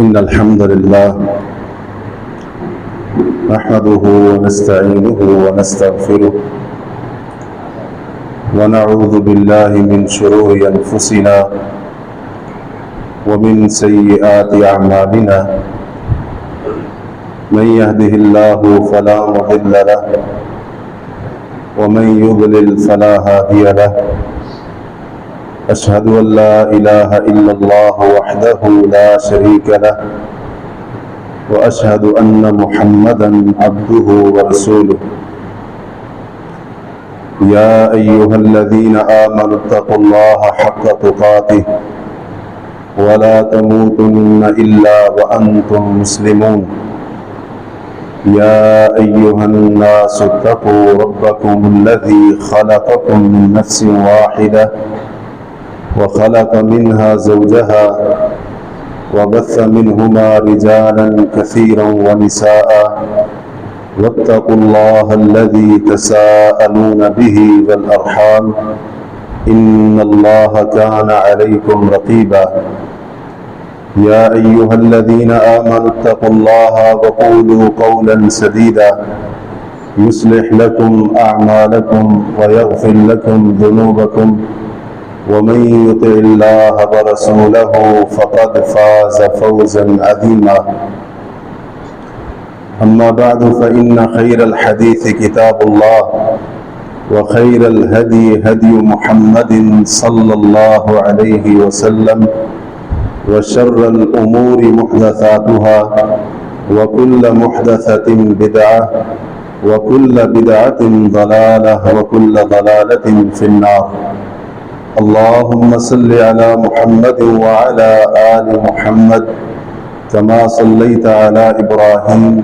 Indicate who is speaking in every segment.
Speaker 1: إن الحمد لله نحمده ونستعينه ونستغفره ونعوذ بالله من شرور أنفسنا ومن سيئات أعمالنا من يهده الله فلا مضل له ومن يضلل فلا هادي له أشهد أن لا إله إلا الله وحده لا شريك له وأشهد أن محمدا عبده ورسوله يا أيها الذين آمنوا اتقوا الله حق تقاته ولا تموتن إلا وأنتم مسلمون يا أيها الناس اتقوا ربكم الذي خلقكم من نفس واحدة وخلق منها زوجها وبث منهما رجالا كثيرا ونساء واتقوا الله الذي تساءلون به والأرحام إن الله كان عليكم رقيبا يا أيها الذين آمنوا اتقوا الله وقولوا قولا سديدا يصلح لكم أعمالكم ويغفر لكم ذنوبكم ومن يطع الله ورسوله فقد فاز فوزا عظيما أما بعد فإن خير الحديث كتاب الله وخير الهدي هدي محمد صلى الله عليه وسلم وشر الأمور محدثاتها وكل محدثة بدعة وكل بدعة ضلالة وكل ضلالة في النار اللهم صل على محمد وعلى آل محمد كما صليت على إبراهيم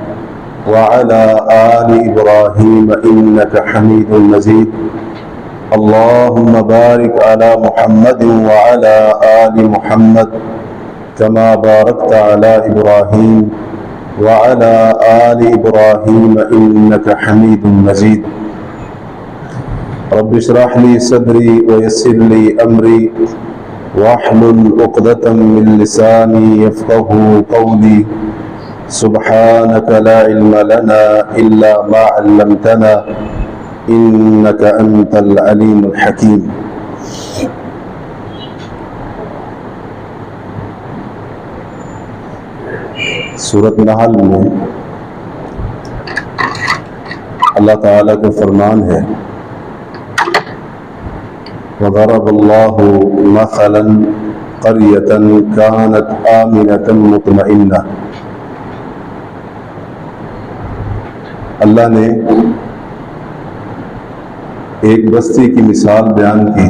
Speaker 1: وعلى آل إبراهيم إنك حميد مجيد اللهم بارك على محمد وعلى آل محمد كما باركت على إبراهيم وعلى آل إبراهيم إنك حميد مجيد رب اشرح لي صدري ويسر لي أمري واحلل عقدة من لساني يفقه قولي سبحانك لا علم لنا إلا ما علمتنا إنك أنت العليم الحكيم سورۃ نحل میں اللہ تعالیٰ کا فرمان ہے وضرب الله مثلا قرية كانت آمنة مطمئنة اللہ نے ایک بستی کی مثال بیان کی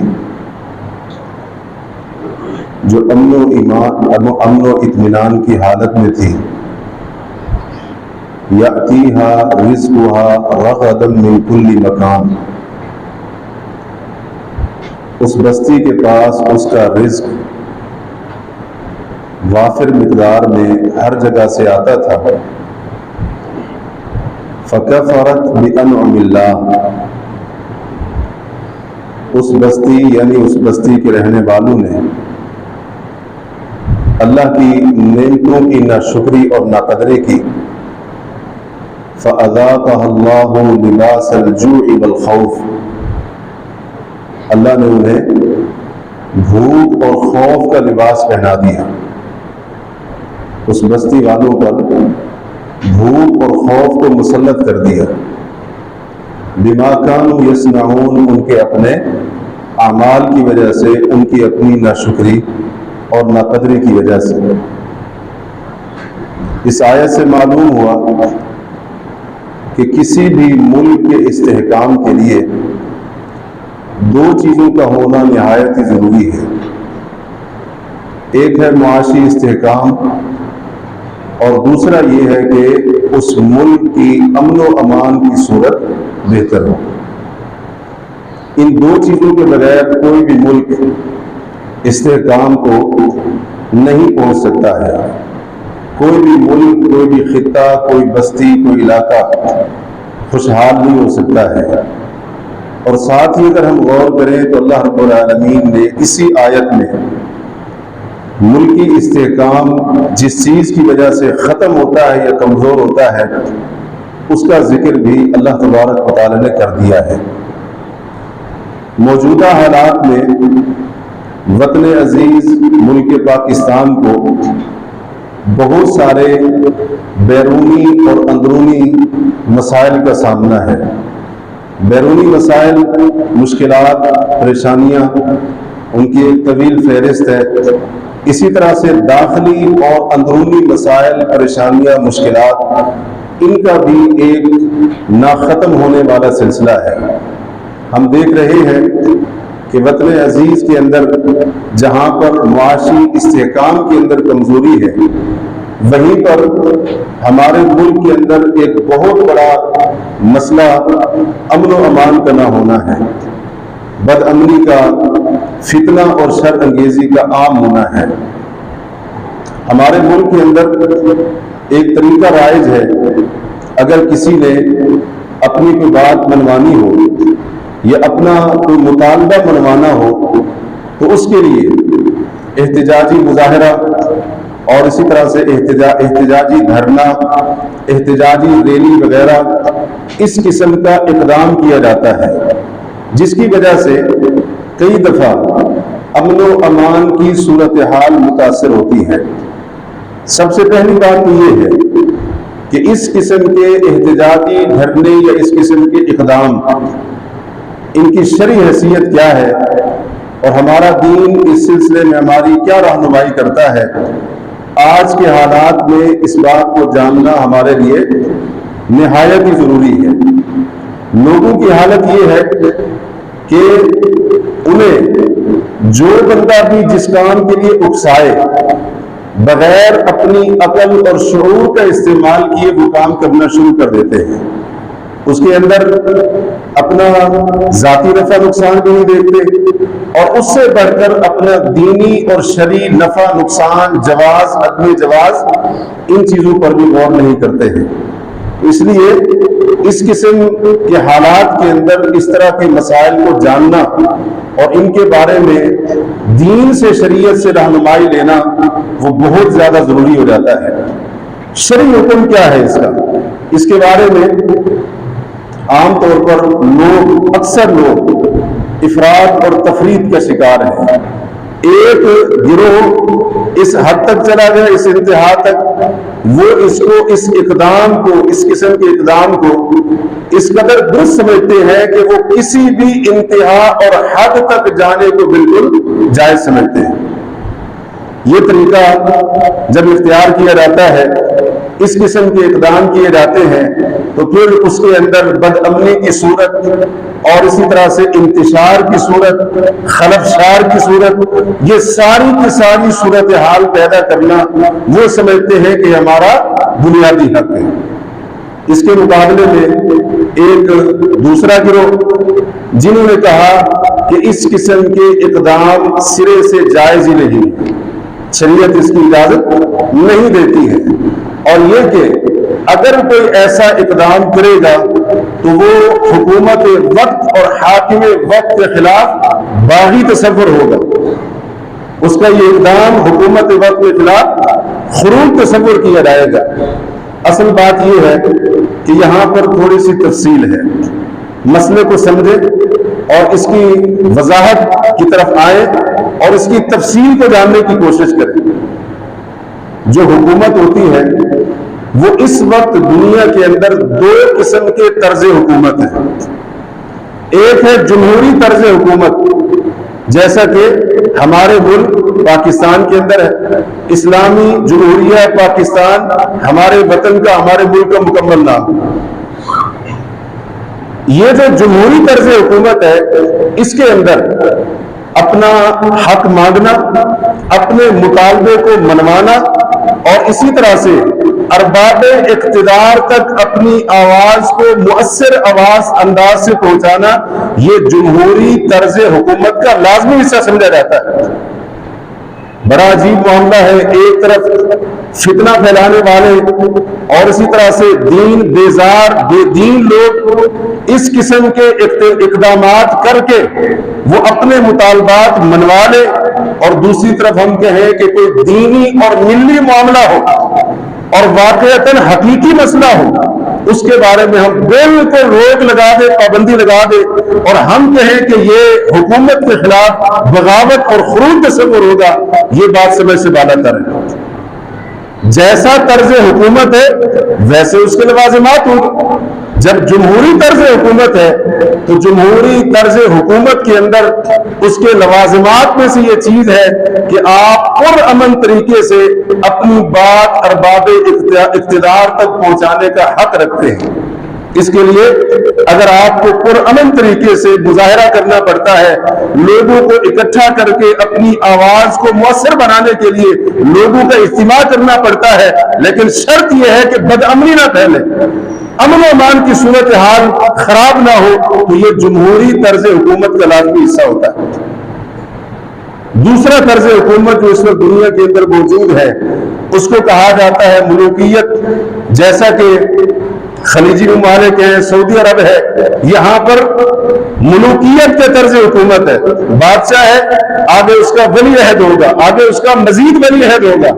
Speaker 1: جو امن و اطمینان کی حالت میں تھی یأتیہا رزقہا رغدا من کل مکان اس بستی کے پاس اس کا رزق وافر مقدار میں ہر جگہ سے آتا تھا فکفرت بانعم اللہ اس بستی یعنی اس بستی کے رہنے والوں نے اللہ کی نعمتوں کی ناشکری اور ناقدری کی فأذاقها اللہ لباس الجوع والخوف اللہ نے انہیں بھوک اور خوف کا لباس پہنا دیا اس بستی والوں پر بھوک اور خوف کو مسلط کر دیا بما کانوا یصنعون ان کے اپنے اعمال کی وجہ سے ان کی اپنی ناشکری اور ناقدری کی وجہ سے اس آیت سے معلوم ہوا کہ کسی بھی ملک کے استحکام کے لیے دو چیزوں کا ہونا نہایت ہی ضروری ہے ایک ہے معاشی استحکام اور دوسرا یہ ہے کہ اس ملک کی امن و امان کی صورت بہتر ہو ان دو چیزوں کے بغیر کوئی بھی ملک استحکام کو نہیں پہنچ سکتا ہے کوئی بھی ملک کوئی بھی خطہ کوئی بستی کوئی علاقہ خوشحال نہیں ہو سکتا ہے اور ساتھ ہی اگر ہم غور کریں تو اللہ رب العالمین نے اسی آیت میں ملکی استحکام جس چیز کی وجہ سے ختم ہوتا ہے یا کمزور ہوتا ہے اس کا ذکر بھی اللہ تبارک و تعالی نے کر دیا ہے۔ موجودہ حالات میں وطن عزیز ملک پاکستان کو بہت سارے بیرونی اور اندرونی مسائل کا سامنا ہے۔ بیرونی مسائل، مشکلات، پریشانیاں، ان کی ایک طویل فہرست ہے۔ اسی طرح سے داخلی اور اندرونی مسائل، پریشانیاں، مشکلات، ان کا بھی ایک نہ ختم ہونے والا سلسلہ ہے۔ ہم دیکھ رہے ہیں کہ وطن عزیز کے اندر جہاں پر معاشی استحکام کے اندر کمزوری ہے، وہیں پر ہمارے ملک کے اندر ایک بہت بڑا مسئلہ امن و امان کا نہ ہونا ہے، بد امنی کا، فتنہ اور شر انگیزی کا عام ہونا ہے۔ ہمارے ملک کے اندر ایک طریقہ رائج ہے، اگر کسی نے اپنی کوئی بات منوانی ہو یا اپنا کوئی مطالبہ منوانا ہو تو اس کے لیے احتجاجی مظاہرہ اور اسی طرح سے احتجاجی دھرنا، احتجاجی ریلی وغیرہ اس قسم کا اقدام کیا جاتا ہے، جس کی وجہ سے کئی دفعہ امن و امان کی صورتحال متاثر ہوتی ہے۔ سب سے پہلی بات تو یہ ہے کہ اس قسم کے احتجاجی دھرنے یا اس قسم کے اقدام، ان کی شرعی حیثیت کیا ہے اور ہمارا دین اس سلسلے میں ہماری کیا رہنمائی کرتا ہے، آج کے حالات میں اس بات کو جاننا ہمارے لیے نہایت ہی ضروری ہے۔ لوگوں کی حالت یہ ہے کہ انہیں جو بندہ بھی جس کام کے لیے اکسائے، بغیر اپنی عقل اور شعور کا استعمال کیے وہ کام کرنا شروع کر دیتے ہیں۔ اس کے اندر اپنا ذاتی نفع نقصان بھی نہیں دیکھتے اور اس سے بڑھ کر اپنا دینی اور شرعی نفع نقصان، جواز، عدم جواز، ان چیزوں پر بھی غور نہیں کرتے ہیں۔ اس لیے اس قسم کے حالات کے اندر اس طرح کے مسائل کو جاننا اور ان کے بارے میں دین سے، شریعت سے رہنمائی لینا وہ بہت زیادہ ضروری ہو جاتا ہے۔ شرعی حکم کیا ہے اس کا، اس کے بارے میں عام طور پر اکثر لوگ افراط اور تفریط کا شکار ہیں۔ ایک گروہ اس حد تک چلا گیا، اس انتہا تک، وہ اس اقدام کو، اس قسم کے اقدام کو اس قدر درست سمجھتے ہیں کہ وہ کسی بھی انتہا اور حد تک جانے کو بالکل جائز سمجھتے ہیں۔ یہ طریقہ جب اختیار کیا جاتا ہے، اس قسم کے اقدام کیے جاتے ہیں، تو پھر اس کے اندر بد امنی کی صورت اور اسی طرح سے انتشار کی صورت، خلفشار کی صورت، یہ ساری کی ساری صورتحال پیدا کرنا وہ سمجھتے ہیں کہ ہمارا بنیادی حق ہے۔ اس کے مقابلے میں ایک دوسرا گروہ جنہوں نے کہا کہ اس قسم کے اقدام سرے سے جائز ہی نہیں، شریعت اس کی اجازت نہیں دیتی ہے، اور یہ کہ اگر کوئی ایسا اقدام کرے گا تو وہ حکومت وقت اور حاکم وقت کے خلاف باغی تصور ہوگا، اس کا یہ اقدام حکومت وقت کے خلاف خروج تصور کیا جائے گا۔ اصل بات یہ ہے کہ یہاں پر تھوڑی سی تفصیل ہے، مسئلے کو سمجھیں اور اس کی وضاحت کی طرف آئیں اور اس کی تفصیل کو جاننے کی کوشش کریں۔ جو حکومت ہوتی ہے وہ اس وقت دنیا کے اندر دو قسم کے طرز حکومت ہیں۔ ایک ہے جمہوری طرز حکومت، جیسا کہ ہمارے ملک پاکستان کے اندر ہے، اسلامی جمہوریہ پاکستان ہمارے وطن کا، ہمارے ملک کا مکمل نام۔ یہ جو جمہوری طرز حکومت ہے، اس کے اندر اپنا حق مانگنا، اپنے مطالبے کو منوانا اور اسی طرح سے ارباب اقتدار تک اپنی آواز کو مؤثر آواز انداز سے پہنچانا، یہ جمہوری طرز حکومت کا لازمی حصہ سمجھا جاتا ہے۔ بڑا عجیب معاملہ ہے، ایک طرف فتنہ پھیلانے والے اور اسی طرح سے دین بیزار بے دین لوگ اس قسم کے اقدامات کر کے وہ اپنے مطالبات منوا لے، اور دوسری طرف ہم کہیں کہ کوئی دینی اور ملی معاملہ ہو اور واقعتاً حقیقی مسئلہ ہو، اس کے بارے میں ہم بالکل روک لگا دے، پابندی لگا دے، اور ہم کہیں کہ یہ حکومت کے خلاف بغاوت اور خروج تصور ہوگا، یہ بات سمجھ سے بالا تر ہے۔ جیسا طرز حکومت ہے ویسے اس کے لوازمات ہوں گے۔ جب جمہوری طرز حکومت ہے تو جمہوری طرز حکومت کے اندر اس کے لوازمات میں سے یہ چیز ہے کہ آپ پرامن طریقے سے اپنی بات ارباب اقتدار تک پہنچانے کا حق رکھتے ہیں۔ اس کے لیے اگر آپ کو پرامن طریقے سے مظاہرہ کرنا پڑتا ہے، لوگوں کو اکٹھا کر کے اپنی آواز کو مؤثر بنانے کے لیے لوگوں کا اجتماع کرنا پڑتا ہے، لیکن شرط یہ ہے کہ بدامنی نہ پھیلے، امن و امان کی صورتحال خراب نہ ہو، تو یہ جمہوری طرز حکومت کا لازمی حصہ ہوتا ہے۔ دوسرا طرز حکومت جو اس وقت دنیا کے اندر موجود ہے اس کو کہا جاتا ہے ملوکیت، جیسا کہ خلیجی ممالک ہیں، سعودی عرب ہے، یہاں پر ملوکیت کے طرز حکومت ہے، بادشاہ ہے، آگے اس کا ولی عہد ہوگا، آگے اس کا مزید ولی عہد ہوگا،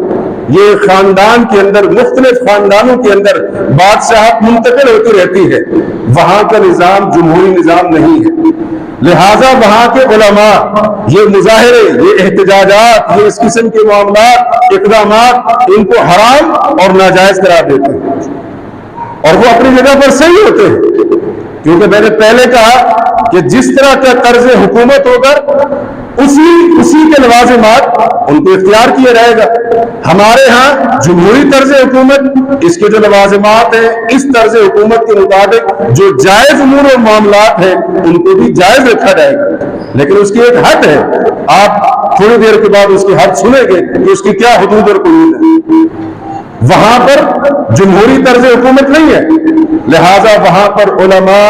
Speaker 1: یہ خاندان کے اندر مختلف خاندانوں کے اندر بادشاہت منتقل ہوتی رہتی ہے۔ وہاں کا نظام جمہوری نظام نہیں ہے، لہذا وہاں کے علماء یہ مظاہرے، یہ احتجاجات، یہ اس قسم کے معاملات، اقدامات ان کو حرام اور ناجائز قرار دیتے ہیں، اور وہ اپنی جگہ پر صحیح ہوتے ہیں، کیونکہ میں نے پہلے کہا کہ جس طرح کا طرز حکومت ہوگا اسی کے لوازمات ان کو اختیار کیا جائے گا۔ ہمارے ہاں جمہوری طرز حکومت، اس کے جو لوازمات ہیں اس طرز حکومت کے مطابق جو جائز امور اور معاملات ہیں ان کو بھی جائز رکھا جائے گا، لیکن اس کی ایک حد ہے، آپ تھوڑی دیر کے بعد اس کی حد سنیں گے کہ اس کی کیا حدود اور قیود ہے۔ وہاں پر جمہوری طرز حکومت نہیں ہے، لہذا وہاں پر علماء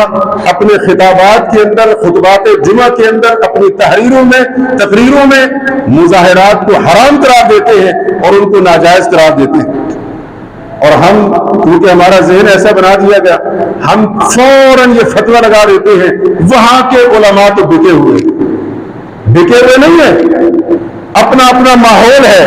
Speaker 1: اپنے خطابات کے اندر، خطبات جمعہ کے اندر، اپنی تحریروں میں، تقریروں میں مظاہرات کو حرام قرار دیتے ہیں اور ان کو ناجائز قرار دیتے ہیں، اور ہم کیونکہ ہمارا ذہن ایسا بنا دیا گیا، ہم فوراً یہ فتویٰ لگا دیتے ہیں وہاں کے علماء تو بکے ہوئے نہیں ہیں، اپنا اپنا ماحول ہے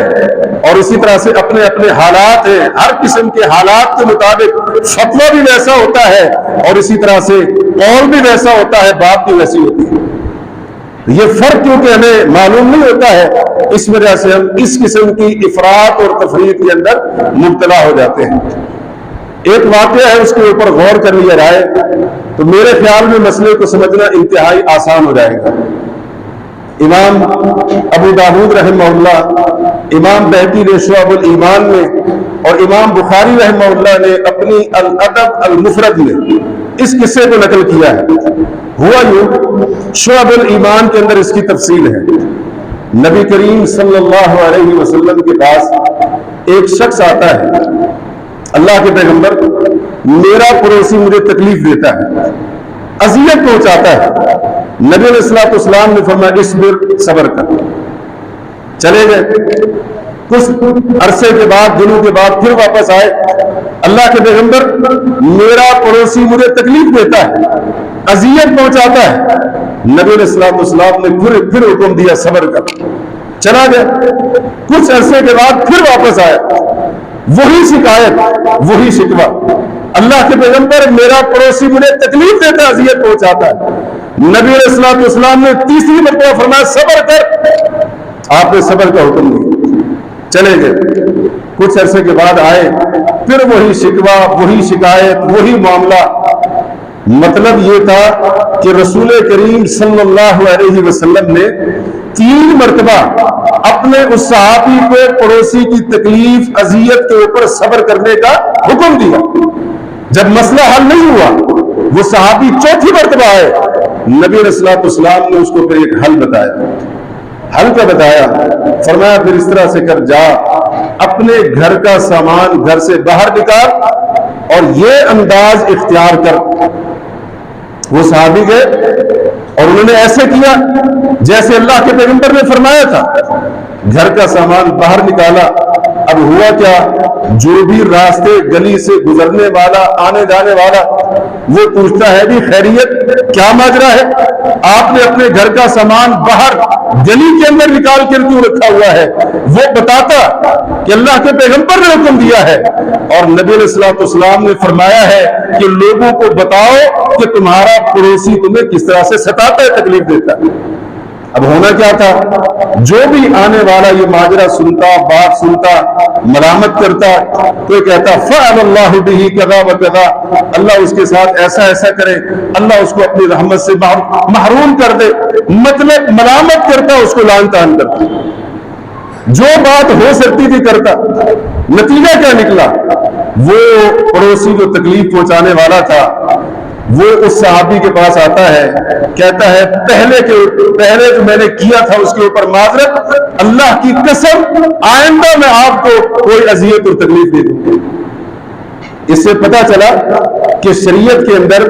Speaker 1: اور اسی طرح سے اپنے اپنے حالات ہیں، ہر قسم کے حالات کے مطابق فتویٰ بھی ویسا ہوتا ہے اور اسی طرح سے قول بھی ویسا ہوتا ہے، بات بھی ویسی ہوتی ہے۔ یہ فرق کیونکہ ہمیں معلوم نہیں ہوتا ہے، اس وجہ سے ہم اس قسم کی افراط اور تفریط کے اندر مبتلا ہو جاتے ہیں۔ ایک واقعہ ہے، اس کے اوپر غور کر لیا جائے تو میرے خیال میں مسئلے کو سمجھنا انتہائی آسان ہو جائے گا۔ امام ابو داؤد رحمہ اللہ، امام بہقی نے شعب الایمان میں اور امام بخاری رحمہ اللہ نے اپنی الادب المفرد میں اس قصے کو نقل کیا ہے۔ ہوا یوں، شعب الایمان کے اندر اس کی تفصیل ہے۔ نبی کریم صلی اللہ علیہ وسلم کے پاس ایک شخص آتا ہے، اللہ کے پیغمبر، میرا پڑوسی مجھے تکلیف دیتا ہے، اذیت پہنچاتا ہے۔ نبی علیہ السلام نے فرمایا اصبر، صبر کر۔ چلے گئے، کچھ عرصے کے بعد، دنوں کے بعد پھر واپس آئے، اللہ کے پیغمبر میرا پڑوسی مجھے تکلیف دیتا ہے، اذیت پہنچاتا ہے۔ نبی علیہ السلام نے پھر حکم دیا صبر کر۔ چلا گیا، کچھ عرصے کے بعد پھر واپس آئے، وہی شکایت، وہی شکوہ، اللہ کے پیغمبر میرا پڑوسی مجھے تکلیف دیتا ہے، اذیت پہنچاتا ہے۔ نبی علیہ السلام نے تیسری مرتبہ فرمایا صبر کر، آپ نے صبر کا حکم دیا۔ چلے گئے، کچھ عرصے کے بعد آئے، پھر وہی شکوہ، وہی شکایت، وہی معاملہ۔ مطلب یہ تھا کہ رسول کریم صلی اللہ علیہ وسلم نے 3 مرتبہ اپنے اس صحابی کو پڑوسی کی تکلیف، اذیت کے اوپر صبر کرنے کا حکم دیا۔ جب مسئلہ حل نہیں ہوا، وہ صحابی چوتھی مرتبہ آئے، نبی علیہ السلام نے اس کو پھر ایک حل بتایا۔ حل کا بتایا، فرمایا پھر اس طرح سے کر، جا اپنے گھر کا سامان گھر سے باہر نکال اور یہ انداز اختیار کر۔ وہ صحابی گئے اور انہوں نے ایسے کیا جیسے اللہ کے پیغمبر نے فرمایا تھا، گھر کا سامان باہر نکالا، اب ہوا کیا، جو بھی راستے گلی سے گزرنے والا آنے جانے والا وہ پوچھتا ہے بھی خیریت کیا ماجرا ہے، آپ نے اپنے گھر کا سامان باہر گلی کے اندر نکال کر کیوں رکھا ہوا ہے؟ وہ بتاتا کہ اللہ کے پیغمبر نے حکم دیا ہے، اور نبی علیہ الصلوۃ والسلام نے فرمایا ہے کہ لوگوں کو بتاؤ کہ تمہارا پڑوسی تمہیں کس طرح سے ستاتا ہے، تکلیف دیتا ہے۔ اب ہونا کیا تھا، جو بھی آنے والا یہ ماجرا سنتا، بات سنتا، ملامت کرتا، تو کہتا فعل اللہ بہ کذا و کذا، اللہ اس کے ساتھ ایسا ایسا کرے، اللہ اس کو اپنی رحمت سے محروم کر دے، مطلب ملامت کرتا، اس کو لعن طعن کرتا، جو بات ہو سکتی تھی کرتا۔ نتیجہ کیا نکلا، وہ پڑوسی جو تکلیف پہنچانے والا تھا وہ اس صحابی کے پاس آتا ہے، کہتا ہے پہلے جو میں نے کیا تھا اس کے اوپر معذرت، اللہ کی قسم آئندہ میں آپ کو کوئی اذیت اور تکلیف دے دوں۔ اس سے پتہ چلا کہ شریعت کے اندر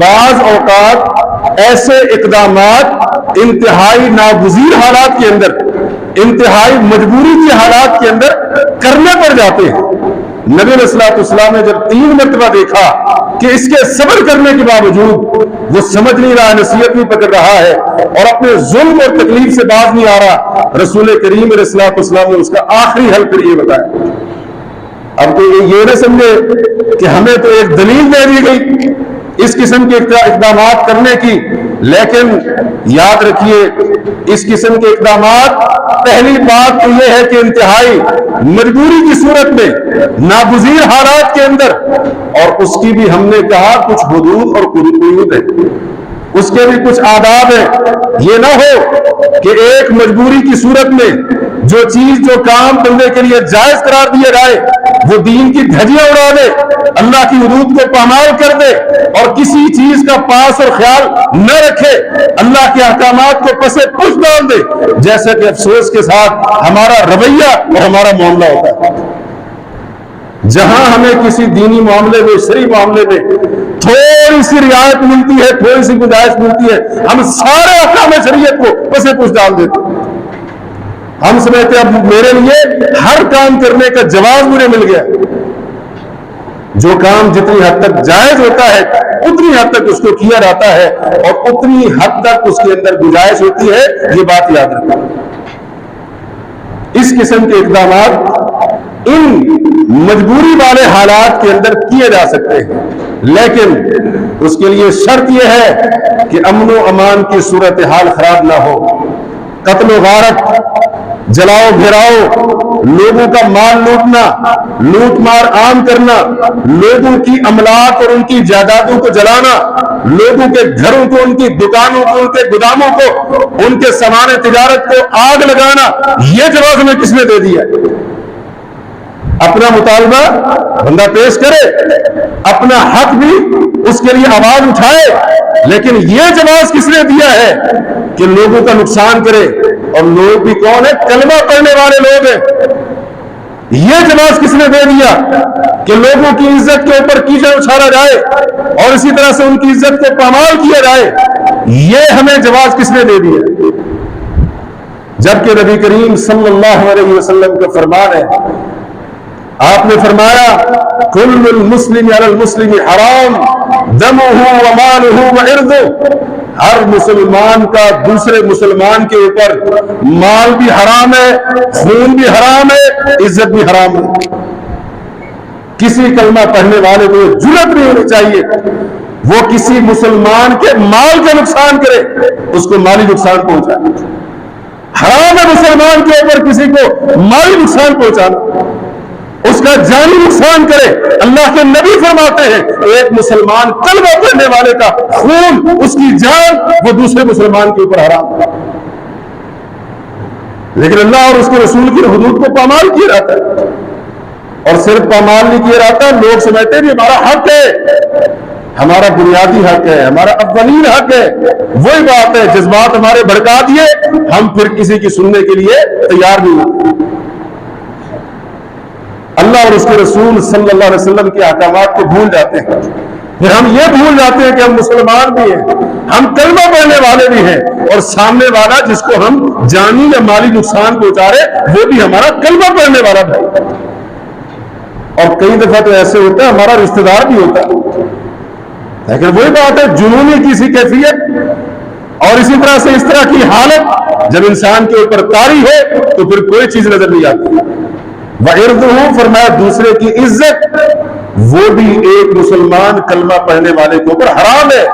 Speaker 1: بعض اوقات ایسے اقدامات انتہائی ناگزیر حالات کے اندر، انتہائی مجبوری کی حالات کے اندر کرنے پڑ جاتے ہیں۔ نبی علیہ الصلوۃ والسلام نے جب 3 مرتبہ دیکھا کہ اس کے صبر کرنے کے باوجود وہ سمجھ نہیں رہا، نصیحت نہیں پکڑ رہا ہے اور اپنے ظلم اور تکلیف سے باز نہیں آ رہا، رسول کریم علیہ الصلوۃ والسلام نے اس کا آخری حل پھر یہ بتایا۔ اب تو یہ نہ سمجھے کہ ہمیں تو ایک دلیل دے دی گئی اس قسم کے اقدامات کرنے کی، لیکن یاد رکھیے اس قسم کے اقدامات، پہلی بات تو یہ ہے کہ انتہائی مجبوری کی صورت میں، ناگزیر حالات کے اندر، اور اس کی بھی ہم نے کہا کچھ حدود اور قیود ہے، اس کے بھی کچھ آداب ہیں۔ یہ نہ ہو کہ ایک مجبوری کی صورت میں جو چیز جو کام بندے کے لیے جائز قرار دیا جائے وہ دین کی دھجیاں اڑا دے، اللہ کی حدود کو پامال کر دے اور کسی چیز کا پاس اور خیال نہ رکھے، اللہ کے احکامات کو پسے پش ڈال دے، جیسا کہ افسوس کے ساتھ ہمارا رویہ اور ہمارا معاملہ ہوتا ہے۔ جہاں ہمیں کسی دینی معاملے میں، شرعی معاملے میں تھوڑی سی رعایت ملتی ہے، تھوڑی سی گنجائش ملتی ہے، ہم سارے احکام شریعت کو پسے پش ڈال دیتے ہیں۔ ہم سمجھتے ہیں اب میرے لیے ہر کام کرنے کا جواز مجھے مل گیا، جو کام جتنی حد تک جائز ہوتا ہے اتنی حد تک اس کو کیا جاتا ہے اور اتنی حد تک اس کے اندر گنجائش ہوتی ہے، یہ بات یاد رکھیں۔ اس قسم کے اقدامات ان مجبوری والے حالات کے اندر کیے جا سکتے ہیں، لیکن اس کے لیے شرط یہ ہے کہ امن و امان کی صورتحال خراب نہ ہو، قتل و غارت، جلاؤ گھراؤ، لوگوں کا مال لوٹنا، لوٹ مار عام کرنا، لوگوں کی املاک اور ان کی جائیدادوں کو جلانا، لوگوں کے گھروں کو، ان کی دکانوں کو، ان کے گوداموں کو، ان کے سامان تجارت کو آگ لگانا، یہ جواز ہمیں کس نے دے دیا؟ اپنا مطالبہ بندہ پیش کرے، اپنا حق بھی اس کے لیے آواز اٹھائے، لیکن یہ جواز کس نے دیا ہے کہ لوگوں کا نقصان کرے؟ اور لوگ بھی کون ہے؟ کلمہ پڑھنے والے لوگ ہیں۔ یہ جواز کس نے دے دیا کہ لوگوں کی عزت کے اوپر کیچڑ اچھالا جائے اور اسی طرح سے ان کی عزت کو پامال کیا جائے؟ یہ ہمیں جواز کس نے دے دیا؟ جبکہ نبی کریم صلی اللہ علیہ وسلم کا فرمان ہے، آپ نے فرمایا کل المسلم علی المسلم حرام دمہ ومالہ وعرضہ، ہر مسلمان کا دوسرے مسلمان کے اوپر مال بھی حرام ہے، خون بھی حرام ہے، عزت بھی حرام ہے۔ کسی کلمہ پڑھنے والے کو جرأت نہیں ہونی چاہیے وہ کسی مسلمان کے مال کا نقصان کرے، اس کو مالی نقصان پہنچائے۔ حرام ہے مسلمان کے اوپر کسی کو مالی نقصان پہنچانا، اس کا جانی نقصان کرے۔ اللہ کے نبی فرماتے ہیں ایک مسلمان کلمہ پڑھنے والے کا خون، اس کی جان، وہ دوسرے مسلمان کے اوپر حرام ہے، لیکن اللہ اور اس کے رسول کی حدود کو پامال کیا جاتا ہے۔ اور صرف پامال نہیں کیا جاتا، لوگ سمجھتے ہیں ہمارا حق ہے، ہمارا بنیادی حق ہے، ہمارا اولین حق ہے۔ وہی بات ہے، جذبات ہمارے بھڑکا دیے، ہم پھر کسی کی سننے کے لیے تیار نہیں ہوتے۔ اللہ اور اس کے رسول صلی اللہ علیہ وسلم کے احکامات کو بھول جاتے ہیں۔
Speaker 2: پھر ہم یہ بھول جاتے ہیں کہ ہم مسلمان بھی ہیں، ہم کلمہ پڑھنے والے بھی ہیں، اور سامنے والا جس کو ہم جانی یا مالی نقصان پہنچا رہے وہ بھی ہمارا کلمہ پڑھنے والا بھائی۔ اور کئی دفعہ تو ایسے ہوتا ہے ہمارا رشتہ دار بھی ہوتا ہے، لیکن وہی بات ہے جنونی کسی کیفیت اور اسی طرح سے اس طرح کی حالت جب انسان کے اوپر طاری ہو تو پھر کوئی چیز نظر نہیں آتی۔ وَعِرْضُهُ فرمایا دوسرے کی عزت وہ بھی ایک مسلمان کلمہ پڑھنے والے کے اوپر حرام ہے۔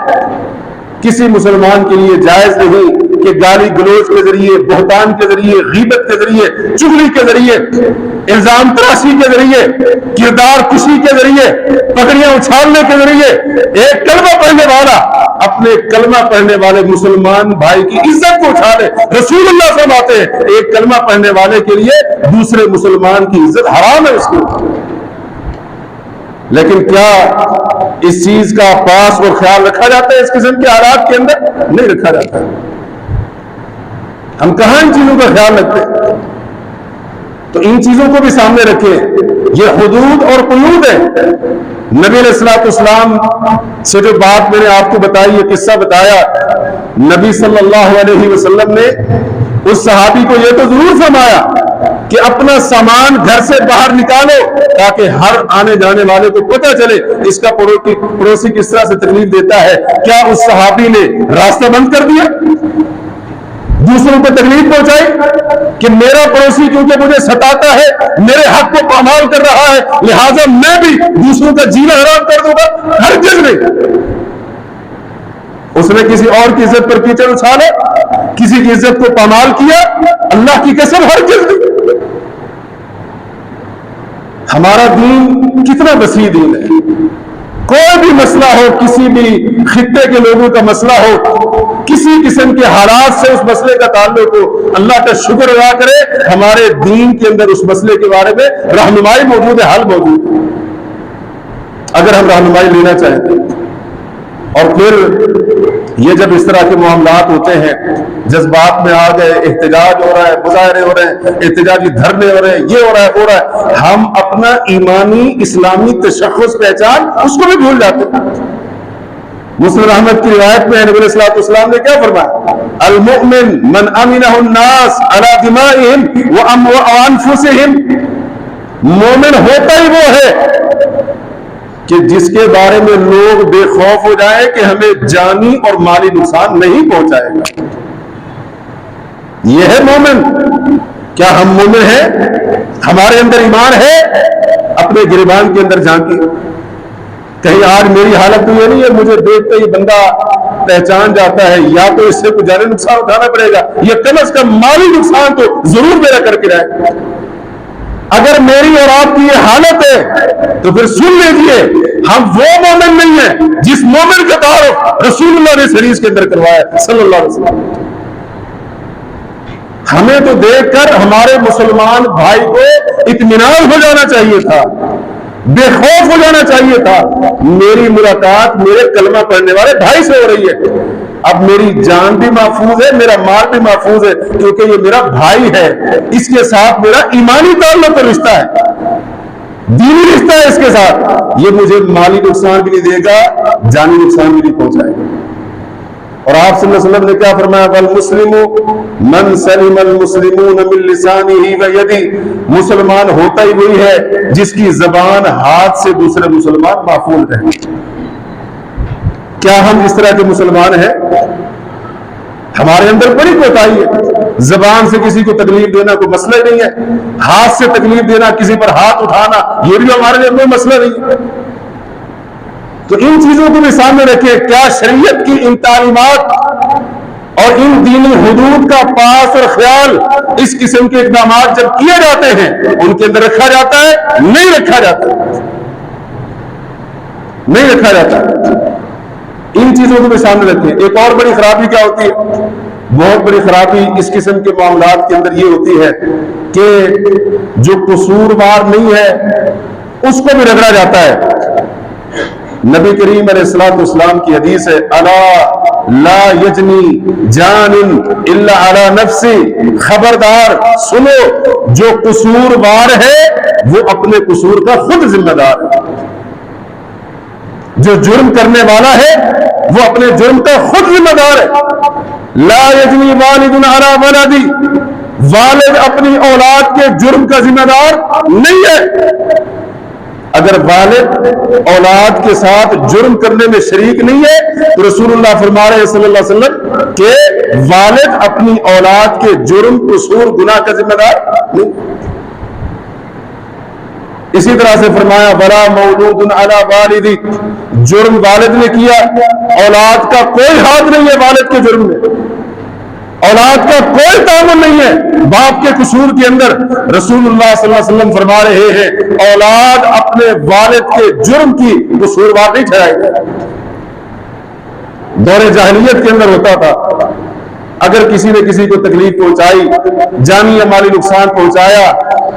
Speaker 2: کسی مسلمان کے لیے جائز نہیں کہ گالی گلوچ کے ذریعے، بہتان کے ذریعے، غیبت کے ذریعے، چغلی کے ذریعے، الزام تراشی کے ذریعے، کردار کشی کے ذریعے، پگڑیاں اچھالنے کے ذریعے ایک کلمہ پڑھنے والا اپنے کلمہ پڑھنے والے مسلمان بھائی کی عزت کو اچھالے۔ رسول اللہ فرماتے ہیں ایک کلمہ پڑھنے والے کے لیے دوسرے مسلمان کی عزت حرام ہے اس کو۔ لیکن کیا اس چیز کا پاس اور خیال رکھا جاتا ہے اس قسم کے حالات کے اندر؟ نہیں رکھا جاتا ہے۔ ہم کہاں ان چیزوں کا خیال رکھتے ہیں؟ تو ان چیزوں کو بھی سامنے رکھیں، یہ حدود اور قیود ہے۔ نبی علیہ الصلوۃ والسلام سے جو بات میں نے آپ کو بتائی، یہ قصہ بتایا، نبی صلی اللہ علیہ وسلم نے اس صحابی کو یہ تو ضرور فرمایا کہ اپنا سامان گھر سے باہر نکالو تاکہ ہر آنے جانے والے کو پتہ چلے اس کا پڑوسی کس طرح سے تکلیف دیتا ہے۔ کیا اس صحابی نے راستہ بند کر دیا، دوسروں کو تکلیف پہنچائی کہ میرا پڑوسی کیونکہ مجھے ستاتا ہے، میرے حق کو پامال کر رہا ہے، لہٰذا میں بھی دوسروں کا جینا حرام کر دوں گا؟ ہرگز نہیں۔ اس نے کسی اور کی عزت پر کیچڑ اچھالا، کسی کی عزت کو پامال کیا، اللہ کی قسم ہرگز نہیں۔ ہمارا دین کتنا وسیع دین ہے، کوئی بھی مسئلہ ہو، کسی بھی خطے کے لوگوں کا مسئلہ ہو، کسی قسم کے حالات سے اس مسئلے کا تعلق ہو، اللہ کا شکر ادا کرے ہمارے دین کے اندر اس مسئلے کے بارے میں رہنمائی موجود ہے، حل موجود ہے، اگر ہم رہنمائی لینا چاہتے ہیں۔ اور پھر یہ جب اس طرح کے معاملات ہوتے ہیں، جذبات میں آ گئے، احتجاج ہو رہا ہے، مظاہرے ہو رہے ہیں، احتجاجی دھرنے ہو رہے ہیں، یہ ہو رہا ہے، ہم اپنا ایمانی اسلامی تشخص پہچان اس کو بھی بھول جاتے ہیں۔ مسلم احمد کی روایت میں نبی علیہ السلام نے کیا فرمایا؟ المؤمن من امنہ الناس علی دمائہم وانفسہم، مومن ہوتا ہی وہ ہے کہ جس کے بارے میں لوگ بے خوف ہو جائیں کہ ہمیں جانی اور مالی نقصان نہیں پہنچائے گا، یہ ہے مومن۔ کیا ہم مومن ہیں؟ ہمارے اندر ایمان ہے؟ اپنے گریبان کے اندر جھانکیں، کہیں آج میری حالت تو یہ نہیں ہے مجھے دیکھتے ہی بندہ پہچان جاتا ہے یا تو اس سے کوئی جانی نقصان اٹھانا پڑے گا یا کم از کم مالی نقصان تو ضرور میرا کر کے جائے۔ اگر میری اور آپ کی یہ حالت ہے تو پھر سن لیجئے ہم وہ مومن نہیں ہیں جس مومن کا تعارف رسول اللہ نے اس حدیث کے اندر کروایا صلی اللہ علیہ وسلم۔ ہمیں تو دیکھ کر ہمارے مسلمان بھائی کو اطمینان ہو جانا چاہیے تھا، بے خوف ہو جانا چاہیے تھا، میری ملاقات میرے کلمہ پڑھنے والے بھائی سے ہو رہی ہے، اب میری جان بھی محفوظ ہے، میرا مال بھی محفوظ ہے، کیونکہ یہ میرا بھائی ہے، اس کے ساتھ میرا ایمانی تعلق کا رشتہ ہے، دینی رشتہ ہے اس کے ساتھ، یہ مجھے مالی نقصان بھی نہیں دے گا، جانی نقصان بھی نہیں پہنچائے گا۔ اور آپ صلی اللہ علیہ وسلم نے کیا فرمایا؟ والمسلم من سلم المسلمون من لسانه ويده، مسلمان ہوتا ہی وہی ہے جس کی زبان ہاتھ سے دوسرے مسلمان محفوظ رہے۔ کیا ہم اس طرح کے مسلمان ہیں؟ ہمارے اندر بڑی کوتاہی ہے، زبان سے کسی کو تکلیف دینا کوئی مسئلہ ہی نہیں ہے، ہاتھ سے تکلیف دینا، کسی پر ہاتھ اٹھانا، یہ بھی ہمارے لیے کوئی مسئلہ نہیں ہے۔ تو ان چیزوں کو بھی سامنے رکھیں، کیا شریعت کی ان تعلیمات اور ان دینی حدود کا پاس اور خیال اس قسم کے اقدامات جب کیے جاتے ہیں ان کے اندر رکھا جاتا ہے؟ نہیں رکھا جاتا، نہیں رکھا جاتا۔ ان چیزوں کو بھی سامنے رکھیں۔ ایک اور بڑی خرابی کیا ہوتی ہے؟ بہت بڑی خرابی اس قسم کے معاملات کے اندر یہ ہوتی ہے کہ جو قصوروار نہیں ہے اس کو بھی رگڑا جاتا ہے۔ نبی کریم علیہ الصلوۃ والسلام کی حدیث ہے، الا لا یجنی جان الا علی نفسی، خبردار سنو جو قصوروار ہے وہ اپنے قصور کا خود ذمہ دار ہے۔ جو جرم کرنے والا ہے وہ اپنے جرم کا خود ذمہ دار ہے۔ لا یجنی والد علی ولدی، والد اپنی اولاد کے جرم کا ذمہ دار نہیں ہے۔ اگر والد اولاد کے ساتھ جرم کرنے میں شریک نہیں ہے تو رسول اللہ فرما رہے ہیں صلی اللہ علیہ وسلم کہ والد اپنی اولاد کے جرم قصور گناہ کا ذمہ دار نہیں۔ اسی طرح سے فرمایا ولا مولود علی والدی، جرم والد نے کیا، اولاد کا کوئی ہاتھ نہیں ہے والد کے جرم میں، اولاد کا کوئی تعاون نہیں ہے باپ کے قصور کے اندر۔ رسول اللہ صلی اللہ علیہ وسلم فرما رہے ہیں اولاد اپنے والد کے جرم کی قصوروار نہیں ٹھہرائے گا۔ دور جاہلیت کے اندر ہوتا تھا اگر کسی نے کسی کو تکلیف پہنچائی، جانی یا مالی نقصان پہنچایا،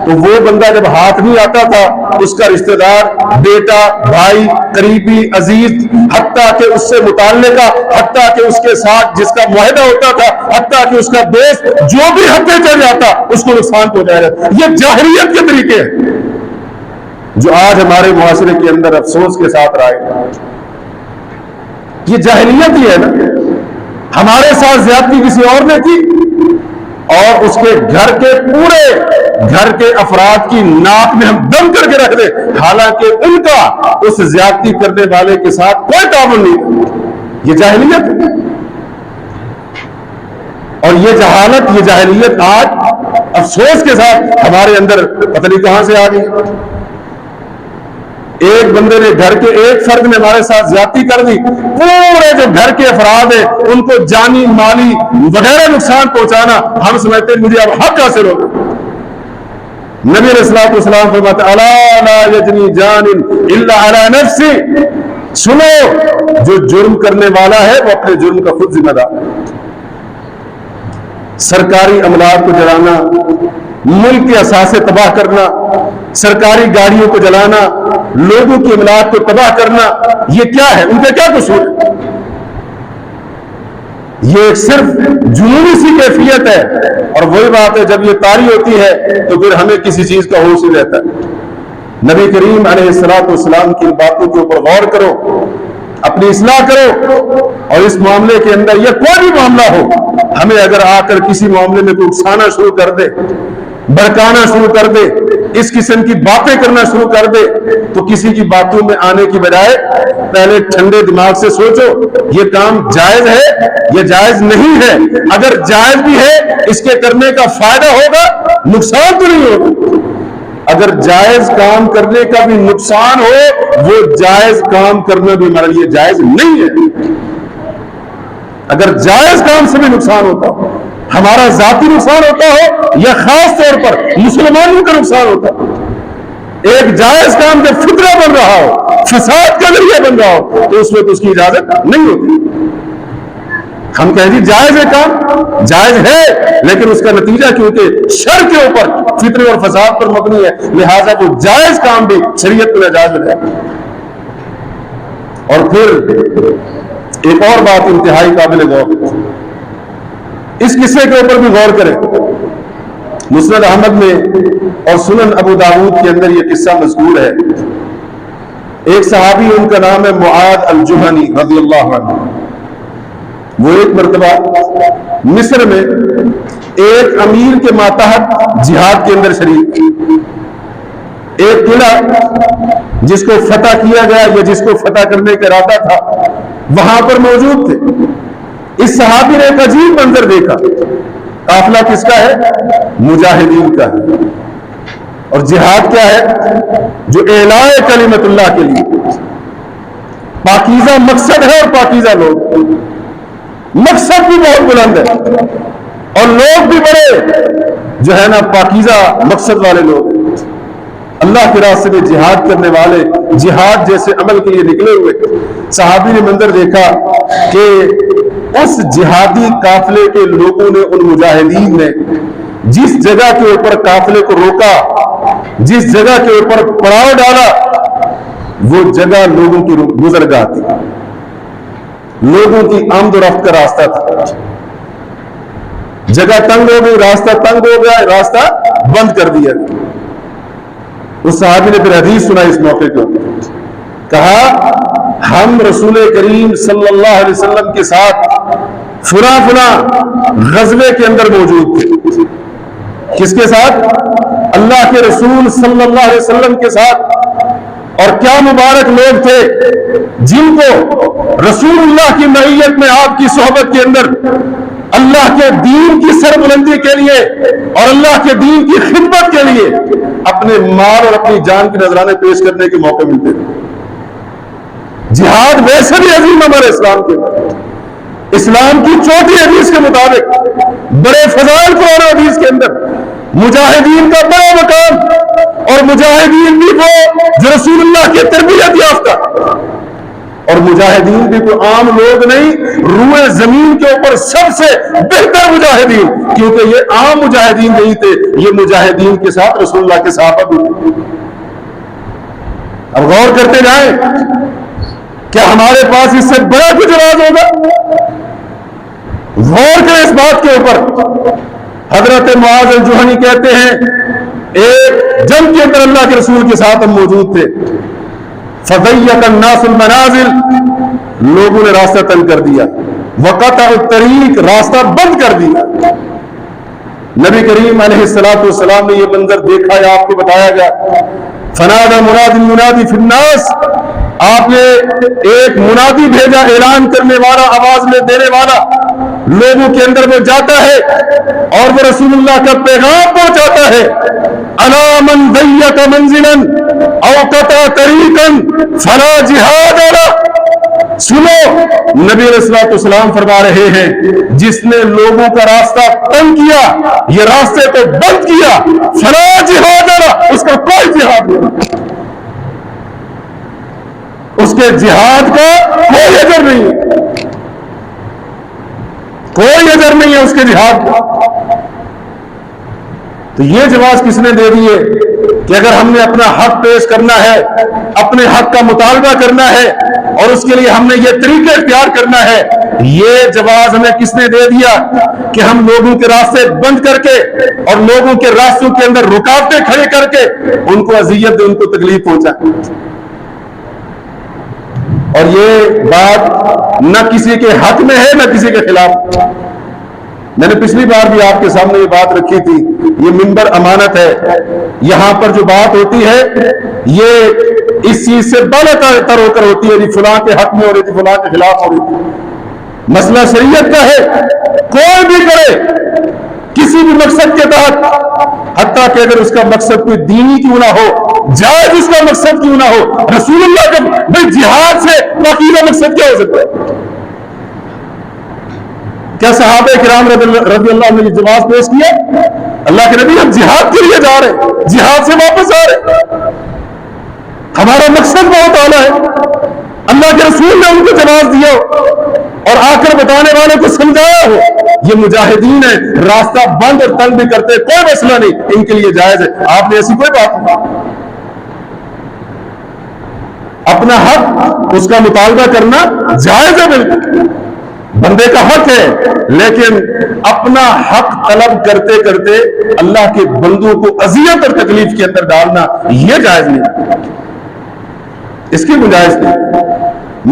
Speaker 2: تو وہ بندہ جب ہاتھ نہیں آتا تھا اس کا رشتہ دار، بیٹا، بھائی، قریبی، عزیز، حتیٰ کہ اس سے متعلقہ، حتیٰ کہ اس کے ساتھ جس کا معاہدہ ہوتا تھا، حتیٰ کہ اس کا دوست، جو بھی حد پہ چل جاتا اس کو نقصان پہنچایا جاتا۔ یہ جاہلیت کے طریقے ہیں جو آج ہمارے معاشرے کے اندر افسوس کے ساتھ رائے۔ یہ جاہلیت ہی ہے نا، ہمارے ساتھ زیادتی کسی اور نے کی اور اس کے گھر کے پورے گھر کے افراد کی ناک میں ہم دم کر کے رکھ دیں، حالانکہ ان کا اس زیادتی کرنے والے کے ساتھ کوئی تعاون نہیں۔ یہ جاہلیت ہے، اور یہ جہالت، یہ جاہلیت آج افسوس کے ساتھ ہمارے اندر پتہ نہیں کہاں سے آ گئی۔ ایک بندے نے، گھر کے ایک فرد نے ہمارے ساتھ زیادتی کر دی، پورے جو گھر کے افراد ہیں ان کو جانی، مالی وغیرہ نقصان پہنچانا، ہم سمجھتے ہیں مجھے اب حق حاصل ہوگا۔ نبی علیہ الصلوۃ والسلام فرماتے ہیں الا لا یجنی جان الا علی نفسی، سنو جو جرم کرنے والا ہے وہ اپنے جرم کا خود ذمہ دار ہے۔ سرکاری املاک کو جلانا، ملک کے اثاثے تباہ کرنا، سرکاری گاڑیوں کو جلانا، لوگوں کی املاک کو تباہ کرنا، یہ کیا ہے؟ ان کا کیا قصور ہے؟ یہ صرف جنونی سی کیفیت ہے، اور وہی بات ہے جب یہ طاری ہوتی ہے تو پھر ہمیں کسی چیز کا ہوش ہی رہتا ہے۔ نبی کریم علیہ الصلوۃ والسلام کی باتوں کے اوپر غور کرو، اپنی اصلاح کرو، اور اس معاملے کے اندر یا کوئی بھی معاملہ ہو، ہمیں اگر آ کر کسی معاملے میں کوئی اکسانا شروع کر دے، بھڑکانا شروع کر دے، اس قسم کی باتیں کرنا شروع کر دے، تو کسی کی باتوں میں آنے کی بجائے پہلے ٹھنڈے دماغ سے سوچو یہ کام جائز ہے یا جائز نہیں ہے۔ اگر جائز بھی ہے اس کے کرنے کا فائدہ ہوگا، نقصان تو نہیں ہوگا۔ اگر جائز کام کرنے کا بھی نقصان ہو، وہ جائز کام کرنا بھی ہمارے لیے جائز نہیں ہے۔ اگر جائز کام سے بھی نقصان ہوتا ہو، ہمارا ذاتی نقصان ہوتا ہو یا خاص طور پر مسلمانوں کا نقصان ہوتا ہو، ایک جائز کام جب فطرہ بن رہا ہو، فساد کا ذریعہ بن رہا ہو، تو اس میں تو اس کی اجازت نہیں ہوتی۔ ہم کہیں جی جائز ہے، کام جائز ہے، لیکن اس کا نتیجہ کیونکہ شر کے اوپر، فطرے اور فساد پر مبنی ہے، لہذا وہ جائز کام بھی شریعت میں ناجائز ہے۔ اور پھر ایک اور بات انتہائی قابل غور، اس قصے کے اوپر بھی غور کریں۔ مسند احمد میں اور سنن ابو داؤد کے اندر یہ قصہ مذکور ہے۔ ایک صحابی، ان کا نام ہے معاذ الجہنی رضی اللہ عنہ، وہ ایک مرتبہ مصر میں ایک امیر کے ماتحت جہاد کے اندر شریک، ایک قلعہ جس کو فتح کیا گیا یا جس کو فتح کرنے کا ارادہ تھا وہاں پر موجود تھے۔ اس صحابی نے ایک عجیب منظر دیکھا۔ قافلہ کس کا ہے؟ مجاہدین کا ہے۔ اور جہاد کیا ہے؟ جو اعلاء کلمت اللہ کے لیے پاکیزہ مقصد ہے، اور پاکیزہ لوگ، مقصد بھی بہت بلند ہے اور لوگ بھی بڑے جو ہے نا پاکیزہ مقصد والے لوگ ہیں۔ اللہ کے راستے میں جہاد کرنے والے، جہاد جیسے عمل کے لیے نکلے ہوئے صحابی نے منظر دیکھا کہ اس جہادی قافلے کے لوگوں نے، ان مجاہدین نے جس جگہ کے اوپر قافلے کو روکا، جس جگہ کے اوپر پڑاؤ ڈالا، وہ جگہ لوگوں کی گزرگاہ تھی، لوگوں کی آمد و رفت کا راستہ تھا۔ جگہ تنگ ہو گئی، راستہ تنگ ہو گیا، راستہ بند کر دیا گیا۔ اس صحابی نے پھر حدیث سنا اس موقع کو، کہا ہم رسول کریم صلی اللہ علیہ وسلم کے ساتھ فلاں غزوے کے اندر موجود تھے. کس کے ساتھ؟ اللہ کے رسول صلی اللہ علیہ وسلم کے ساتھ. اور کیا مبارک لوگ تھے جن کو رسول اللہ کی معیت میں، آپ کی صحبت کے اندر اللہ کے دین کی سربلندی کے لیے اور اللہ کے دین کی خدمت کے لیے اپنے مال اور اپنی جان کے نذرانے پیش کرنے کے موقع ملتے تھے. جہاد ویسے بھی عظیم ہمارے اسلام کے اندر، اسلام کی چوتھی حدیث کے مطابق بڑے فضائل قرآن و حدیث کے اندر مجاہدین کا بڑا مقام، اور مجاہدین بھی وہ جو رسول اللہ کی تربیت یافتہ، اور مجاہدین بھی کوئی عام لوگ نہیں، روئے زمین کے اوپر سب سے بہتر مجاہدین، کیونکہ یہ عام مجاہدین نہیں تھے، یہ مجاہدین کے ساتھ رسول اللہ کے صحابہ بھی تھے. اب غور کرتے جائیں، کیا ہمارے پاس اس سے بڑا کچھ راز ہوگا؟ غور کریں اس بات کے اوپر. حضرت معاذ الجہنی کہتے ہیں ایک جنگ کے اندر اللہ کے رسول کے ساتھ ہم موجود تھے. فضیق الناس المنازل، لوگوں نے راستہ تنگ کر دیا. وقطع الطریق، راستہ بند کر دیا. نبی کریم علیہ السلام نے یہ منظر دیکھا یا آپ کو بتایا گیا. فنادى مناد منادی فی الناس، آپ نے ایک منادی بھیجا، اعلان کرنے والا، آواز میں دینے والا، لوگوں کے اندر وہ جاتا ہے اور وہ رسول اللہ کا پیغام پہنچاتا ہے. الا من ضيق منزلا او قطع طريقا فلا جهاد له. سنو، نبی علیہ الصلوۃ والسلام فرما رہے ہیں جس نے لوگوں کا راستہ تنگ کیا، یہ راستے کو بند کیا، فلا جہاد له، اس کا کوئی جہاد نہیں، اس کے جہاد کا کوئی اجر نہیں ہے، کوئی اجر نہیں ہے اس کے جہاد کا. تو یہ جواز کس نے دے دیے کہ اگر ہم نے اپنا حق پیش کرنا ہے، اپنے حق کا مطالبہ کرنا ہے اور اس کے لیے ہم نے یہ طریقے اختیار کرنا ہے، یہ جواز ہمیں کس نے دے دیا کہ ہم لوگوں کے راستے بند کر کے اور لوگوں کے راستوں کے اندر رکاوٹیں کھڑے کر کے ان کو اذیت دیں، ان کو تکلیف پہنچائیں. اور یہ بات نہ کسی کے حق میں ہے نہ کسی کے خلاف. میں نے پچھلی بار بھی آپ کے سامنے یہ بات رکھی تھی، یہ منبر امانت ہے، یہاں پر جو بات ہوتی ہے یہ اس چیز سے بالا تر ہو کر ہوتی ہے، فلاں کے حق میں ہو رہی تھی، فلاں کے خلاف ہو رہی تھی. مسئلہ شریعت کا ہے، کوئی بھی کرے کسی بھی مقصد کے تحت، حتیٰ کہ اگر اس کا مقصد کوئی دینی کیوں نہ ہو، جائز اس کا مقصد کیوں نہ ہو، رسول اللہ کا بھائی جہاد سے باقی مقصد کیا ہو سکتا ہے؟ کیا صحابہ کرام رضی اللہ عنہ نے جواز پیش کیا؟ اللہ کے نبی ہم جہاد کے لیے جا رہے ہیں، جہاد سے واپس آ رہے ہیں، ہمارا مقصد بہت اعلیٰ ہے. اللہ کے رسول نے ان کو جواز دیا اور آ کر بتانے والے کو سمجھایا ہو یہ مجاہدین ہیں، راستہ بند اور تنگ بھی کرتے، کوئی مسئلہ نہیں، ان کے لیے جائز ہے. آپ نے ایسی کوئی بات نہیں. اپنا حق اس کا مطالبہ کرنا جائز ہے، بالکل بندے کا حق ہے، لیکن اپنا حق طلب کرتے کرتے اللہ کے بندوں کو اذیت اور تکلیف کے اندر ڈالنا یہ جائز نہیں، اس کی گنجائش نہیں.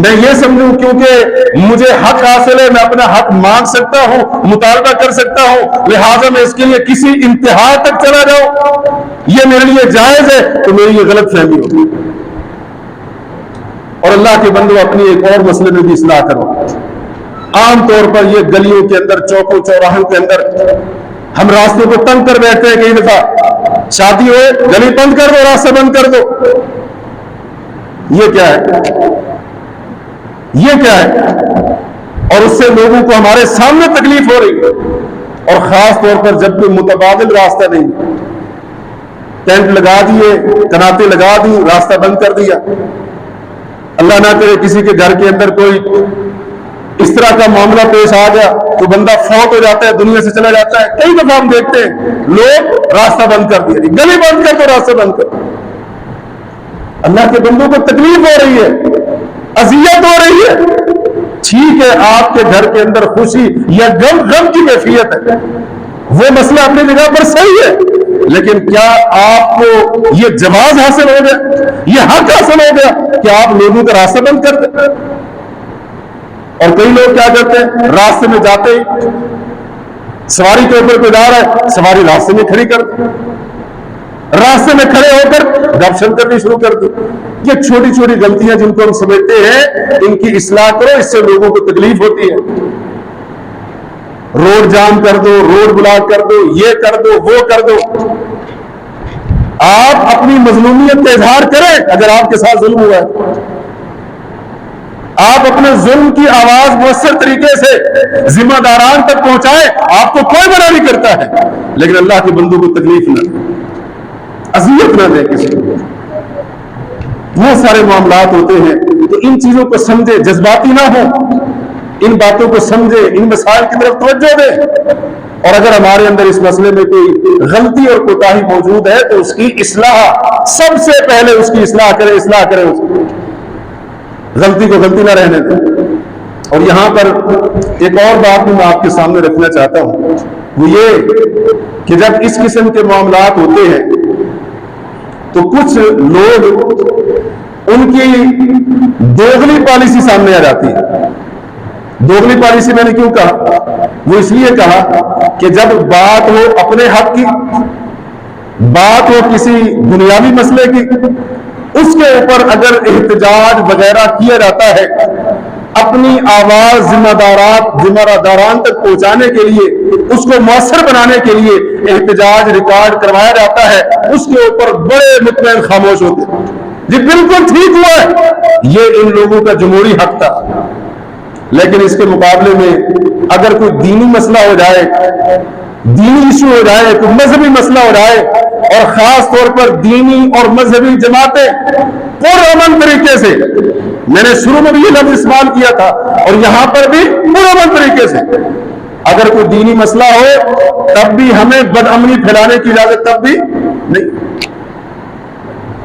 Speaker 2: میں یہ سمجھوں کیونکہ مجھے حق حاصل ہے، میں اپنا حق مانگ سکتا ہوں، مطالبہ کر سکتا ہوں، لہٰذا میں اس کے لیے کسی انتہا تک چلا جاؤں، یہ میرے لیے جائز ہے، تو میری یہ غلط فہمی ہوگی. اور اللہ کے بندوں اپنی ایک اور مسئلے میں بھی اصلاح کرو. عام طور پر یہ گلیوں کے اندر، چوکوں چوراہوں کے اندر ہم راستوں کو تنگ کر بیٹھتے ہیں. کئی دفعہ شادی ہوئے گلی بند کر دو، راستہ بند کر دو. یہ کیا ہے؟ یہ کیا ہے؟ اور اس سے لوگوں کو ہمارے سامنے تکلیف ہو رہی ہے. اور خاص طور پر جب کوئی متبادل راستہ نہیں، ٹینٹ لگا دیے، کناتے لگا دی، راستہ بند کر دیا. اللہ نہ کرے کسی کے گھر کے اندر کوئی اس طرح کا معاملہ پیش آ گیا تو بندہ فوت ہو جاتا ہے، دنیا سے چلا جاتا ہے. کئی دفعہ ہم دیکھتے ہیں لوگ راستہ بند کر دیا، گلی بند کر دو، راستہ بند کر. اللہ کے بندوں کو تکلیف ہو رہی ہے، اذیت ہو رہی ہے. ٹھیک ہے، آپ کے گھر کے اندر خوشی یا غم کی کیفیت ہے، وہ مسئلہ اپنی جگہ پر صحیح ہے، لیکن کیا آپ کو یہ جواز حاصل ہو گیا، یہ حق حاصل ہو گیا کہ آپ لوگوں کا راستہ بند کر دیں؟ اور کئی لوگ کیا کرتے ہیں، راستے میں جاتے ہی سواری کے اوپر کوئی جا رہا ہے، سواری راستے میں کھڑی کر دیں، راستے میں کھڑے ہو کر گپ شپ کرنی شروع کر دیں۔ یہ چھوٹی چھوٹی غلطیاں جن کو ہم سمجھتے ہیں، ان کی اصلاح کرو، اس سے لوگوں کو تکلیف ہوتی ہے۔ روڈ جام کر دو، روڈ بلاک کر دو، یہ کر دو، وہ کر دو۔ آپ اپنی مظلومیت کا اظہار کریں اگر آپ کے ساتھ ظلم ہوا ہے، آپ اپنے ظلم کی آواز مؤثر طریقے سے ذمہ داران تک پہنچائیں، آپ کو کوئی منع نہیں کرتا ہے، لیکن اللہ کے بندوں کو تکلیف نہ دیں، اذیت نہ دیں کسی کو۔ بہت سارے معاملات ہوتے ہیں، تو ان چیزوں کو سمجھے، جذباتی نہ ہو، ان باتوں کو سمجھے، ان مسائل کی طرف توجہ دیں، اور اگر ہمارے اندر اس مسئلے میں کوئی غلطی اور کوتاہی موجود ہے تو اس کی اصلاح، سب سے پہلے اس کی اصلاح کریں اس کی غلطی کو غلطی نہ رہنے دیں۔ اور یہاں پر ایک اور بات میں آپ کے سامنے رکھنا چاہتا ہوں، وہ یہ کہ جب اس قسم کے معاملات ہوتے ہیں تو کچھ لوگ، ان کی دوغلی پالیسی سامنے آ جاتی ہے۔ دوغلی پالیسی میں نے کیوں کہا؟ وہ اس لیے کہا کہ جب بات ہو اپنے حق کی، بات ہو کسی دنیاوی مسئلے کی، اس کے اوپر اگر احتجاج وغیرہ کیا جاتا ہے، اپنی آواز ذمہ داران تک پہنچانے کے لیے، اس کو مؤثر بنانے کے لیے احتجاج ریکارڈ کروایا جاتا ہے، اس کے اوپر بڑے مطمئن خاموش ہوتے ہیں، یہ بالکل ٹھیک ہوا ہے، یہ ان لوگوں کا جمہوری حق تھا۔ لیکن اس کے مقابلے میں اگر کوئی دینی مسئلہ ہو جائے، دینی ایشو ہو جائے، کوئی مذہبی مسئلہ ہو جائے، اور خاص طور پر دینی اور مذہبی جماعتیں پرامن طریقے سے، میں نے شروع میں بھی یہ لفظ استعمال کیا تھا اور یہاں پر بھی پرامن طریقے سے، اگر کوئی دینی مسئلہ ہو تب بھی ہمیں بدامنی پھیلانے کی اجازت تب بھی نہیں۔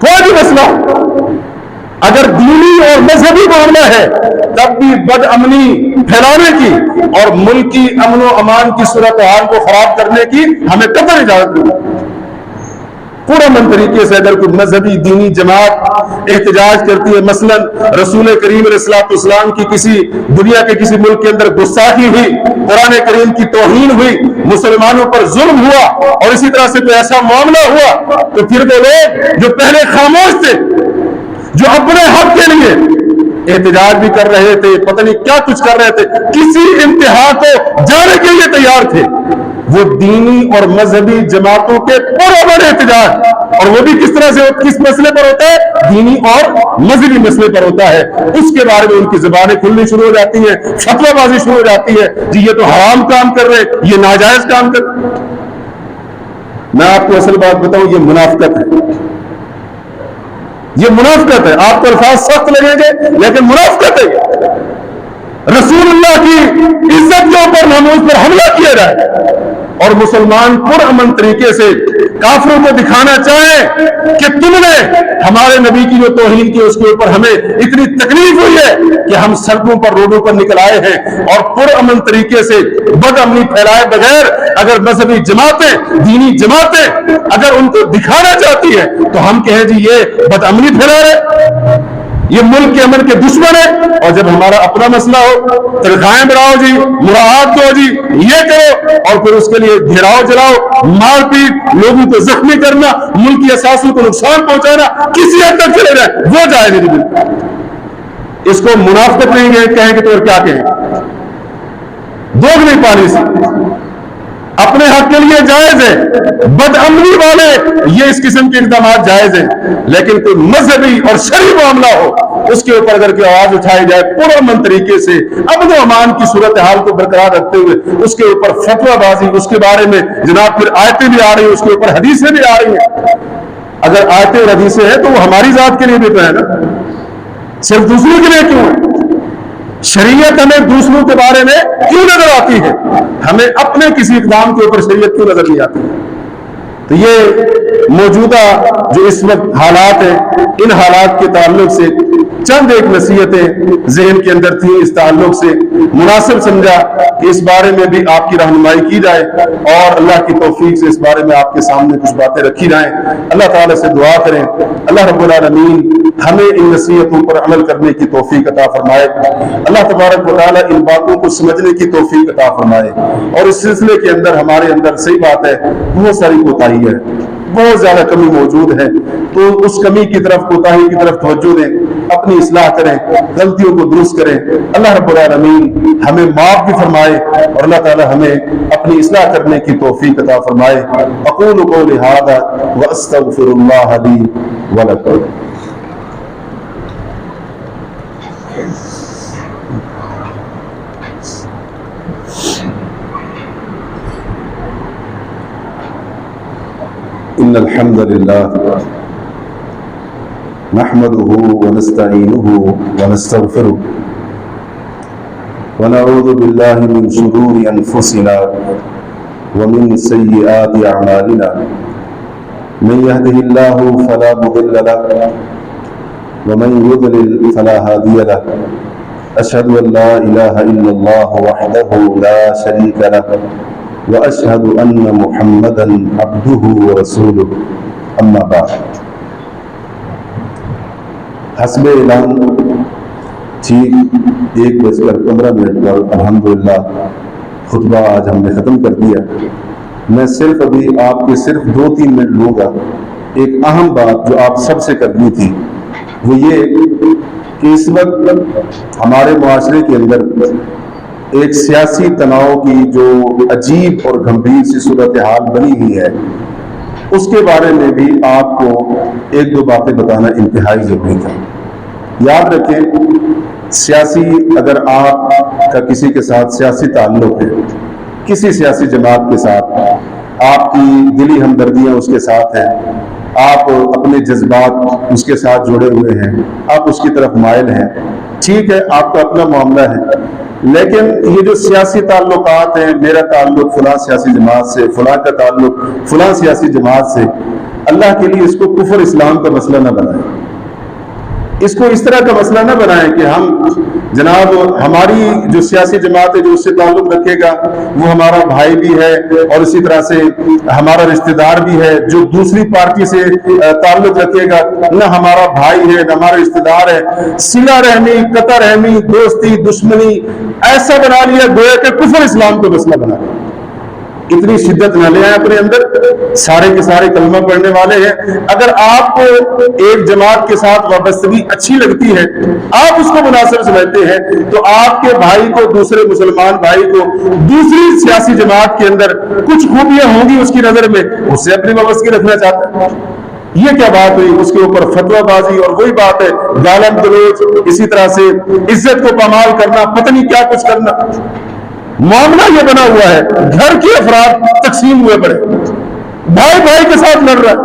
Speaker 2: کوئی بھی مسئلہ ہو، اگر دینی اور مذہبی معاملہ ہے تب بھی بدامنی پھیلانے کی اور ملک کی امن و امان کی صورتحال کو خراب کرنے کی ہمیں قطعی اجازت نہیں۔ پرامن طریقے سے اگر کوئی مذہبی دینی جماعت احتجاج کرتی ہے، مثلا رسول کریم علیہ السلام کی کسی دنیا کے کسی ملک کے اندر گستاخی ہوئی، قرآن کریم کی توہین ہوئی، مسلمانوں پر ظلم ہوا، اور اسی طرح سے کوئی ایسا معاملہ ہوا، تو پھر وہ لوگ جو پہلے خاموش تھے، جو اپنے حق کے لیے احتجاج بھی کر رہے تھے، پتہ نہیں کیا کچھ کر رہے تھے، کسی انتہا کو جانے کے لیے تیار تھے، وہ دینی اور مذہبی جماعتوں کے پرامن احتجاج، اور وہ بھی کس طرح سے، کس مسئلے پر ہوتا ہے؟ دینی اور مذہبی مسئلے پر ہوتا ہے، اس کے بارے میں ان کی زبانیں کھلنی شروع ہو جاتی ہیں، فتویٰ بازی شروع ہو جاتی ہے، جی یہ تو حرام کام کر رہے، یہ ناجائز کام کر رہے۔ میں آپ کو اصل بات بتاؤں، یہ منافقت ہے، یہ منافقت ہے۔ آپ کو الفاظ سخت لگیں گے لیکن منافقت ہے۔ رسول اللہ کی عزت کے اوپر، ناموس پر حملہ کیا جائے اور مسلمان پرامن طریقے سے کافروں کو دکھانا چاہیں کہ تم نے ہمارے نبی کی جو توہین کی اس کے اوپر ہمیں اتنی تکلیف ہوئی ہے کہ ہم سڑکوں پر، روڈوں پر نکل آئے ہیں، اور پرامن طریقے سے بدامنی پھیلائے بغیر اگر مذہبی جماعتیں، دینی جماعتیں اگر ان کو دکھانا چاہتی ہے تو ہم کہیں جی یہ بدامنی پھیلا رہے، یہ ملک کے امن کے دشمن ہے۔ اور جب ہمارا اپنا مسئلہ ہو، تنخواہیں بڑھاؤ جی، مراعات دو جی، یہ کرو، اور پھر اس کے لیے گھیراؤ جلاؤ، مار پیٹ، لوگوں کو زخمی کرنا، ملکی اثاثوں کو نقصان پہنچانا، کسی حد تک چلے جائے، وہ جائز نہیں بالکل۔ اس کو منافقت نہیں کہیں گے تو اور کیا کہیں؟ دوگنی پالیسی، اپنے حق کے لیے جائز ہے، بدامنی والے یہ اس قسم کے اقدامات جائز ہیں، لیکن کوئی مذہبی اور شرعی معاملہ ہو اس کے اوپر اگر کوئی آواز اٹھائی جائے پرامن طریقے سے، امن و امان کی صورتحال کو برقرار رکھتے ہوئے، اس کے اوپر فتویٰ بازی، اس کے بارے میں جناب پھر آیتیں بھی آ رہی ہیں، اس کے اوپر حدیثیں بھی آ رہی ہیں۔ اگر آیتیں اور حدیثیں ہیں تو وہ ہماری ذات کے لیے بھی تو ہے نا، صرف دوسروں کے لیے کیوں ہے؟ شریعت ہمیں دوسروں کے بارے میں کیوں نظر آتی ہے؟ ہمیں اپنے کسی اقدام کے اوپر شریعت کیوں نظر نہیں آتی؟ تو یہ موجودہ جو اس وقت حالات ہیں، ان حالات کے تعلق سے چند ایک نصیحتیں ذہن کے اندر تھیں، اس تعلق سے مناسب سمجھا کہ اس بارے میں بھی آپ کی رہنمائی کی جائے اور اللہ کی توفیق سے اس بارے میں آپ کے سامنے کچھ باتیں رکھی جائیں۔ اللہ تعالیٰ سے دعا کریں اللہ رب العالمین ہمیں ان نصیحتوں پر عمل کرنے کی توفیق عطا فرمائے، اللہ تبارک و تعالیٰ ان باتوں کو سمجھنے کی توفیق عطا فرمائے، اور اس سلسلے کے اندر ہمارے اندر صحیح بات ہے بہت ساری کوتاہی ہے، بہت زیادہ کمی موجود ہے، تو اس کمی کی طرف، کوتاہی کی طرف توجہ دیں، اپنی اصلاح کریں، غلطیوں کو درست کریں۔ اللہ رب العالمین ہمیں معاف بھی فرمائے اور اللہ تعالی ہمیں اپنی اصلاح کرنے کی توفیق عطا فرمائے۔ اقول قولی ھذا واستغفر اللہ لی ولکم۔ ان الحمد لله نحمده ونستعينه ونستغفره ونعوذ بالله من شرور انفسنا ومن سيئات اعمالنا من يهده الله فلا مضل له ومن يضلل فلا هادي له اشهد ان لا اله الا الله وحده لا شريك له وأشهد أن محمدا عبده ورسوله أما بعد۔ حسب اعلان ٹھیک 1:15 پر الحمدللہ خطبہ آج ہم نے ختم کر دیا۔ میں صرف ابھی آپ کے صرف 2-3 منٹ لوں گا۔ ایک اہم بات جو آپ سب سے کرنی تھی وہ یہ کہ اس وقت ہمارے معاشرے کے اندر ایک سیاسی تناؤ کی جو عجیب اور گمبھیر سی صورتحال بنی ہوئی ہے، اس کے بارے میں بھی آپ کو 1-2 باتیں بتانا انتہائی ضروری تھا۔ یاد رکھیں، سیاسی اگر آپ کا کسی کے ساتھ سیاسی تعلق ہے، کسی سیاسی جماعت کے ساتھ آپ کی دلی ہمدردیاں اس کے ساتھ ہیں، آپ اپنے جذبات اس کے ساتھ جڑے ہوئے ہیں، آپ اس کی طرف مائل ہیں، ٹھیک ہے، آپ کا اپنا معاملہ ہے، لیکن یہ جو سیاسی تعلقات ہیں، میرا تعلق فلاں سیاسی جماعت سے، فلاں کا تعلق فلاں سیاسی جماعت سے، اللہ کے لیے اس کو کفر اسلام کا مسئلہ نہ بنائیں، اس کو اس طرح کا مسئلہ نہ بنائیں کہ ہم جناب ہماری جو سیاسی جماعت ہے جو اس سے تعلق رکھے گا وہ ہمارا بھائی بھی ہے اور اسی طرح سے ہمارا رشتہ دار بھی ہے، جو دوسری پارٹی سے تعلق رکھے گا نہ ہمارا بھائی ہے نہ ہمارا رشتہ دار ہے، صلہ رحمی، قطع رحمی، دوستی، دشمنی ایسا بنا لیا گویا کہ کفر اسلام کو مسئلہ بنا لیا۔ اتنی شدت نہ لے آئے اپنے اندر، سارے کے سارے کلمہ پڑھنے والے ہیں، اگر آپ کو ایک جماعت کے ساتھ وابستگی اچھی لگتی ہے، آپ اس کو مناسب سمجھتے ہیں، تو آپ کے بھائی کو، دوسرے مسلمان بھائی کو دوسری سیاسی جماعت کے اندر کچھ خوبیاں ہوں گی اس کی نظر میں، اس سے اپنی وابستگی رکھنا چاہتا ہے۔ یہ کیا بات ہوئی؟ اس کے اوپر فتویٰ بازی، اور وہی بات ہے گالم گلوچ، اسی طرح سے عزت کو پامال کرنا، پتہ نہیں کیا کچھ کرنا۔ معاملہ یہ بنا ہوا ہے، گھر کے افراد تقسیم ہوئے پڑے، بھائی بھائی کے ساتھ لڑ رہا ہے،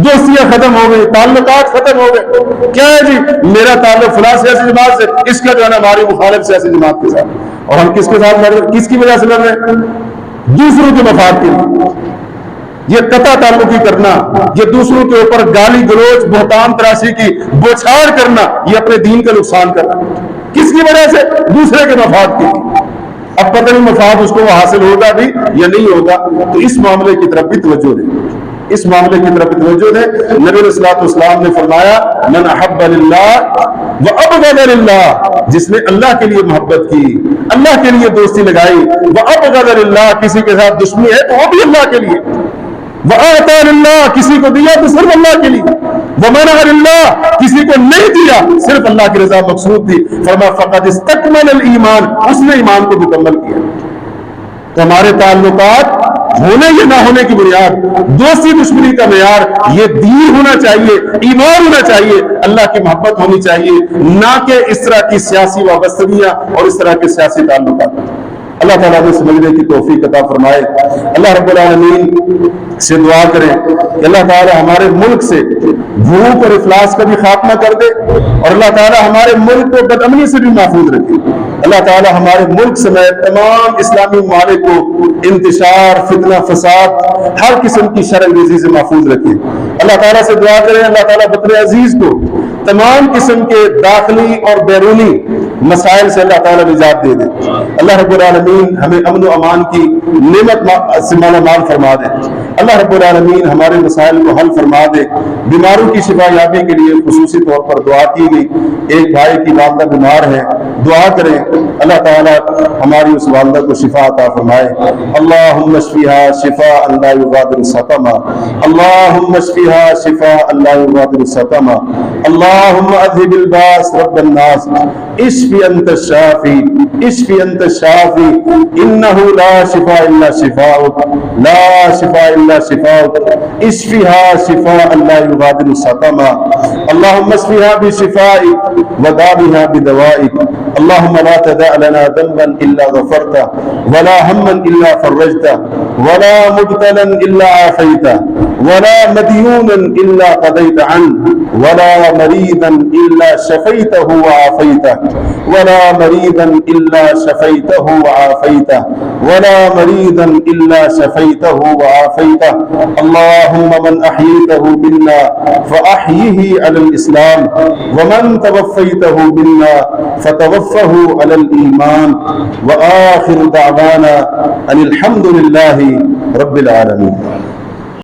Speaker 2: دوستیاں ختم ہو گئی، تعلقات ختم ہو گئے، کیا ہے جی میرا تعلق فلاں سیاسی جماعت سے، اس کا جو ہے نا ہماری مخالف سیاسی جماعت کے ساتھ، اور ہم کس کے ساتھ لڑ رہے ہیں؟ کس کی وجہ سے لڑ رہے ہیں؟ دوسروں کے مفاد کے لیے۔ یہ قطع تعلقی کرنا، یہ دوسروں کے اوپر گالی گلوچ، بہتان تراشی کی بوچھاڑ کرنا، یہ اپنے دین کا نقصان کرنا، کس کی وجہ سے؟ دوسرے کے مفاد کی۔ اب پتہ نہیں مفاد اس کو وہ حاصل ہوگا بھی یا نہیں ہوگا، تو اس معاملے کی طرف بھی توجہ دیں، اس معاملے کی طرف بھی توجہ دیں۔ نبی علیہ الصلوۃ والسلام نے فرمایا من احب للہ وابغض للہ، جس نے اللہ کے لیے محبت کی، اللہ کے لیے دوستی لگائی، وابغض للہ، کسی کے ساتھ دشمنی ہے تو وہ بھی اللہ کے لیے، وَأَعْطَى لِلَّهِ، کسی کو دیا تو صرف اللہ کے لیے، وَمَنَعَ لِلَّهِ، کسی کو نہیں دیا صرف اللہ کی رضا مقصود تھی، فرمایا فَقَدْ اسْتَكْمَلَ الْإِيمَانَ، اس نے ایمان کو مکمل کیا۔ تو ہمارے تعلقات ہونے یا نہ ہونے کی بنیاد، دوستی دشمنی کا معیار یہ دین ہونا چاہیے، ایمان ہونا چاہیے، اللہ کی محبت ہونی چاہیے، نہ کہ اس طرح کی سیاسی وابستگیاں اور اس طرح کے سیاسی تعلقات۔ اللہ تعالیٰ نے سمجھنے کی توفیق عطا فرمائے۔ اللہ رب العالمین سے دعا کریں کہ اللہ تعالیٰ ہمارے ملک سے بھوک اور افلاس کا بھی خاتمہ کر دے، اور اللہ تعالیٰ ہمارے ملک کو بدامنی سے بھی محفوظ رکھے۔ اللہ تعالیٰ ہمارے ملک سمیت تمام اسلامی ممالک کو انتشار، فتنہ، فساد، ہر قسم کی شر انگیزی سے محفوظ رکھے۔ اللہ تعالیٰ سے دعا کریں اللہ تعالیٰ وطن عزیز کو تمام قسم کے داخلی اور بیرونی مسائل سے اللہ تعالیٰ نجات دے دے۔ اللہ رب العالمین ہمیں امن و امان کی نعمت سے مالا مال فرما دے۔ اللہ رب العالمین ہمارے مسائل کو حل فرما دے۔ بیماروں کی شفا یابی کے لیے خصوصی طور پر دعا کی گئی۔ ایک بھائی کی والدہ بیمار ہے، دعا کریں اللہ تعالیٰ ہماری اس والدہ کو شفا عطا فرمائے۔ اللہم اشفیہا شفاء لا یغادر سقما، اللہم اشفیہا شفاء لا یغادر سقما، اللہم اذہب الباس رب الناس، اشفی انت الشافی، اشفی انت الشافی، انہ لا شفاء الا شفاؤک، لا شفاء الا شفاؤک، اشفیہا شفاء لا یغادر سقما، اللہم اشفیہا بشفائک وداویہا بدوائک، اللہم لا تدع لنا ذنبا الا غفرته ولا ہما الا فرجته ولا مبتلا الا عافيته ولا مديونا الا قضيت عنه ولا مريضا الا شفيته وعافيته ولا مريضا الا شفيته وعافيته ولا مريضا الا شفيته وعافيته، اللهم من احييته منا فاحيه على الاسلام ومن توفيته منا فتوفه على الايمان، واخر دعوانا ان الحمد لله رب العالمين۔